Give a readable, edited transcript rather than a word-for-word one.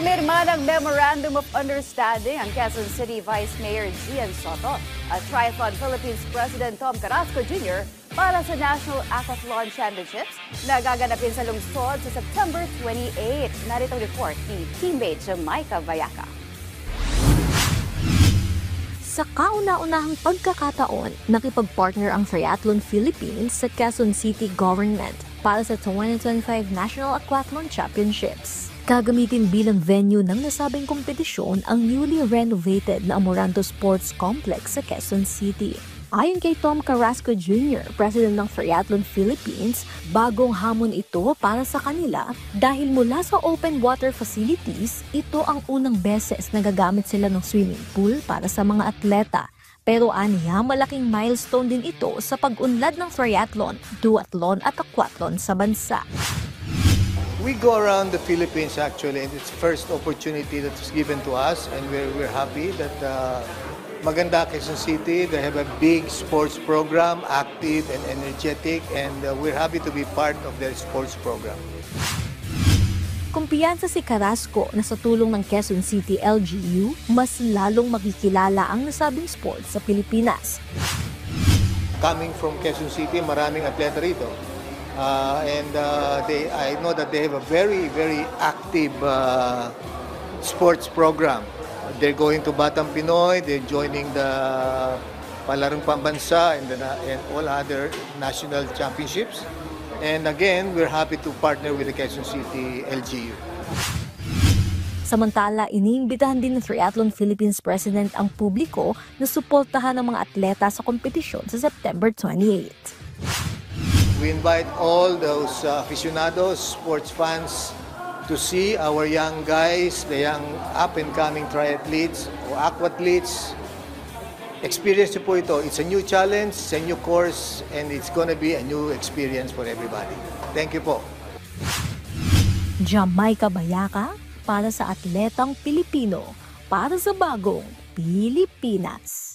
Pumirma ng Memorandum of Understanding ang Quezon City Vice Mayor Gian Soto at Triathlon Philippines President Tom Carrasco Jr. para sa National Aquathlon Championships na gaganapin sa lungsod sa September 28. Narito ang report ni teammate Jamaica Vayaca. Sa kauna-unahang pagkakataon, nakipag-partner ang Triathlon Philippines sa Quezon City Government para sa 2025 National Aquathlon Championships. Gagamitin bilang venue ng nasabing kompetisyon ang newly renovated na Amoranto Sports Complex sa Quezon City. Ayon kay Tom Carrasco Jr., President ng Triathlon Philippines, bagong hamon ito para sa kanila dahil mula sa open water facilities, ito ang unang beses na gagamit sila ng swimming pool para sa mga atleta. Pero aniya, malaking milestone din ito sa pag-unlad ng triathlon, duathlon at aquathlon sa bansa. We go around the Philippines actually, and it's the first opportunity that was given to us, and we're happy that Maganda Quezon City, they have a big sports program, active and energetic, and we're happy to be part of their sports program. Kumpiyansa si Carrasco na sa tulong ng Quezon City LGU, mas lalong makikilala ang nasabing sports sa Pilipinas. Coming from Quezon City, maraming atleta rito. I know that they have a very, very active sports program. They're going to Batang Pinoy, they're joining the Palarong Pambansa and all other national championships. And again, we're happy to partner with the Quezon City LGU. Samantala, iniimbitahan din ng Triathlon Philippines President ang publiko na suportahan ang mga atleta sa kompetisyon sa September 28. We invite all those aficionados, sports fans, to see our young guys, the young up-and-coming triathletes o aquathletes. Experience nyo po ito. It's a new challenge, it's a new course, and it's gonna be a new experience for everybody. Thank you po. Jamaica Vayaca para sa atletang Pilipino, para sa bagong Pilipinas.